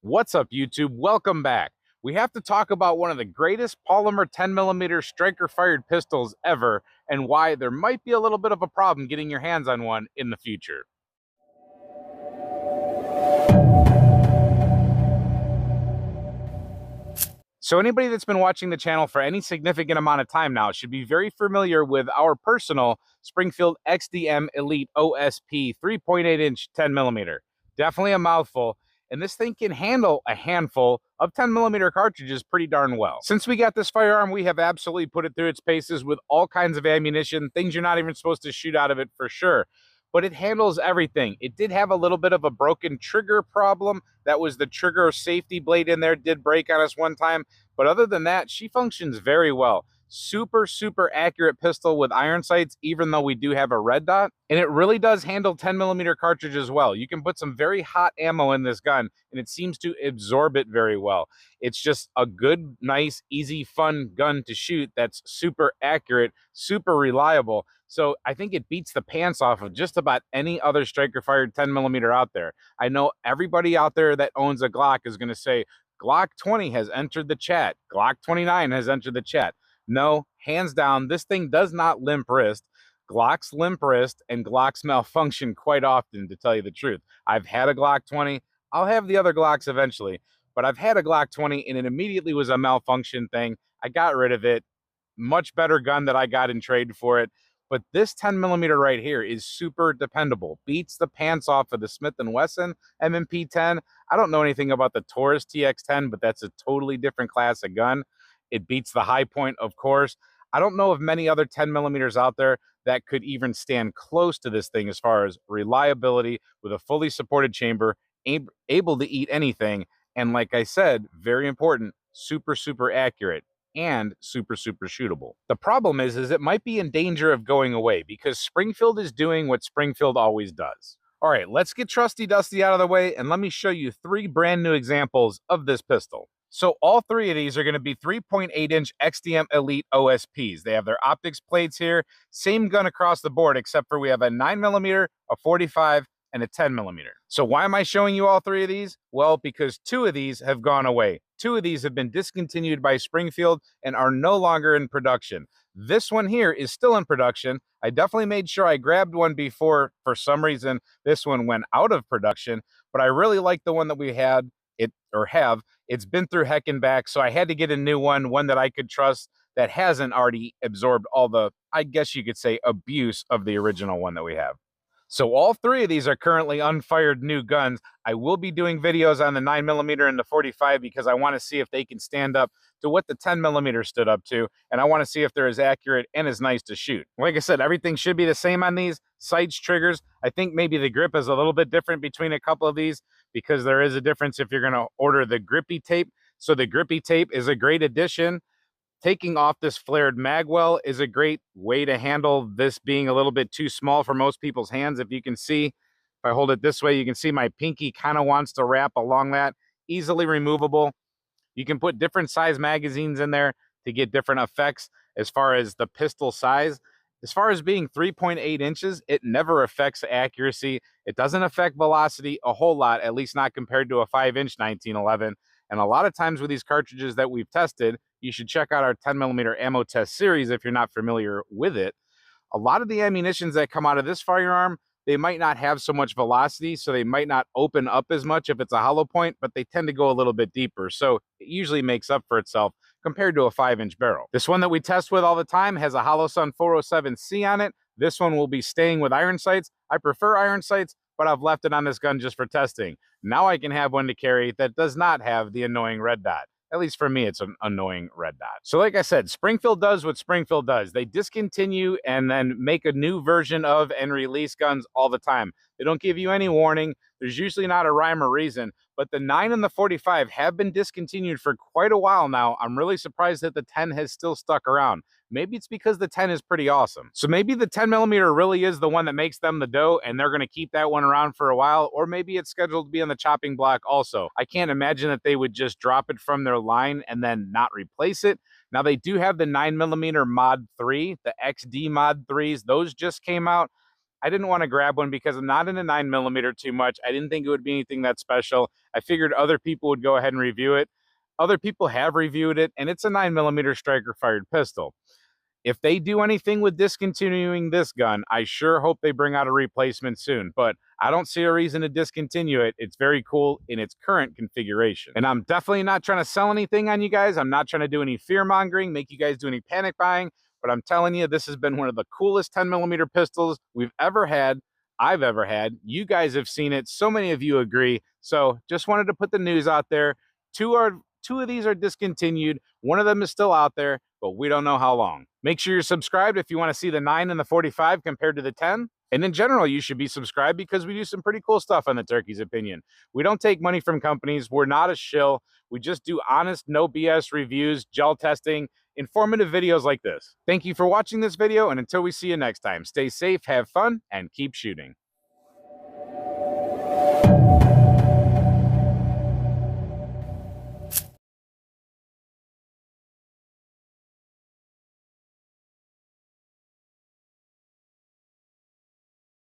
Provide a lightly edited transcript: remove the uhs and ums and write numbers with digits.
What's up, YouTube? Welcome back. We have to talk about one of the greatest polymer 10mm striker-fired pistols ever and why there might be a little bit of a problem getting your hands on one in the future. So anybody that's been watching the channel for any significant amount of time now should be very familiar with our personal Springfield XDM Elite OSP 3.8-inch 10mm. Definitely a mouthful, and this thing can handle a handful of 10mm cartridges pretty darn well. Since we got this firearm, we have absolutely put it through its paces with all kinds of ammunition, things you're not even supposed to shoot out of it for sure. But it handles everything. It did have a little bit of a broken trigger problem. That was the trigger safety blade in there did break on us one time. But other than that, she functions very well. Super accurate pistol with iron sights, even though we do have a red dot. And it really does handle 10mm cartridges well. You can put some very hot ammo in this gun, and it seems to absorb it very well. It's just a good, nice, easy, fun gun to shoot that's super accurate, super reliable. So I think it beats the pants off of just about any other striker-fired 10mm out there. I know everybody out there that owns a Glock is going to say, Glock 20 has entered the chat. Glock 29 has entered the chat. No, hands down, this thing does not limp wrist. Glocks limp wrist and Glocks malfunction quite often, to tell you the truth. I've had a Glock 20. I'll have the other Glocks eventually, but I've had a Glock 20 and it immediately was a malfunction thing. I got rid of it. Much better gun that I got in trade for it. But this 10mm right here is super dependable. Beats the pants off of the Smith & Wesson MMP-10. I don't know anything about the Taurus TX-10, but that's a totally different class of gun. It beats the High Point, of course. I don't know of many other 10mm out there that could even stand close to this thing as far as reliability with a fully supported chamber, able to eat anything. And like I said, very important, super accurate and super shootable. The problem is it might be in danger of going away because Springfield is doing what Springfield always does. All right, let's get Trusty Dusty out of the way and let me show you 3 brand new examples of this pistol. So all 3 of these are going to be 3.8-inch XDM Elite OSPs. They have their optics plates here, same gun across the board, except for we have a 9mm, a 45, and a 10mm. So why am I showing you all 3 of these? Well, because 2 of these have gone away. 2 of these have been discontinued by Springfield and are no longer in production. This one here is still in production. I definitely made sure I grabbed one before, for some reason, this one went out of production, but I really like the one that we had, it's been through heck and back, so I had to get a new one that I could trust that hasn't already absorbed all the, I guess you could say, abuse of the original one that we have. So all 3 of these are currently unfired new guns. I will be doing videos on the 9mm and the 45 because I want to see if they can stand up to what the 10mm stood up to, and I want to see if they're as accurate and as nice to shoot. Like I said, everything should be the same on these. Sights, triggers. I think maybe the grip is a little bit different between a couple of these because there is a difference if you're going to order the grippy tape. So the grippy tape is a great addition. Taking off this flared magwell is a great way to handle this being a little bit too small for most people's hands. If you can see, if I hold it this way, you can see my pinky kind of wants to wrap along that. Easily removable. You can put different size magazines in there to get different effects as far as the pistol size. As far as being 3.8 inches, it never affects accuracy. It doesn't affect velocity a whole lot, at least not compared to a 5-inch 1911. And a lot of times with these cartridges that we've tested, you should check out our 10mm ammo test series if you're not familiar with it. A lot of the ammunitions that come out of this firearm, they might not have so much velocity, so they might not open up as much if it's a hollow point, but they tend to go a little bit deeper. So it usually makes up for itself compared to a 5-inch barrel. This one that we test with all the time has a Holosun 407C on it. This one will be staying with iron sights. I prefer iron sights, but I've left it on this gun just for testing. Now I can have one to carry that does not have the annoying red dot. At least for me, it's an annoying red dot. So like I said, Springfield does what Springfield does. They discontinue and then make a new version of and release guns all the time. They don't give you any warning. There's usually not a rhyme or reason, but the 9 and the 45 have been discontinued for quite a while now. I'm really surprised that the 10 has still stuck around. Maybe it's because the 10 is pretty awesome. So maybe the 10mm really is the one that makes them the dough and they're going to keep that one around for a while, or maybe it's scheduled to be on the chopping block also. I can't imagine that they would just drop it from their line and then not replace it. Now they do have the 9mm Mod 3, the XD Mod 3s. Those just came out. I didn't want to grab one because I'm not into 9mm too much. I didn't think it would be anything that special. I figured other people would go ahead and review it. Other people have reviewed it, and it's a 9mm striker fired pistol. If they do anything with discontinuing this gun, I sure hope they bring out a replacement soon, but I don't see a reason to discontinue it. It's very cool in its current configuration. And I'm definitely not trying to sell anything on you guys. I'm not trying to do any fear mongering, make you guys do any panic buying, but I'm telling you, this has been one of the coolest 10mm pistols we've ever had. I've ever had. You guys have seen it. So many of you agree. So just wanted to put the news out there. Two of these are discontinued. One of them is still out there, but we don't know how long. Make sure you're subscribed if you want to see the 9 and the 45 compared to the 10. And in general, you should be subscribed because we do some pretty cool stuff on the Turkey's Opinion. We don't take money from companies. We're not a shill. We just do honest, no BS reviews, gel testing, informative videos like this. Thank you for watching this video, and until we see you next time, stay safe, have fun, and keep shooting.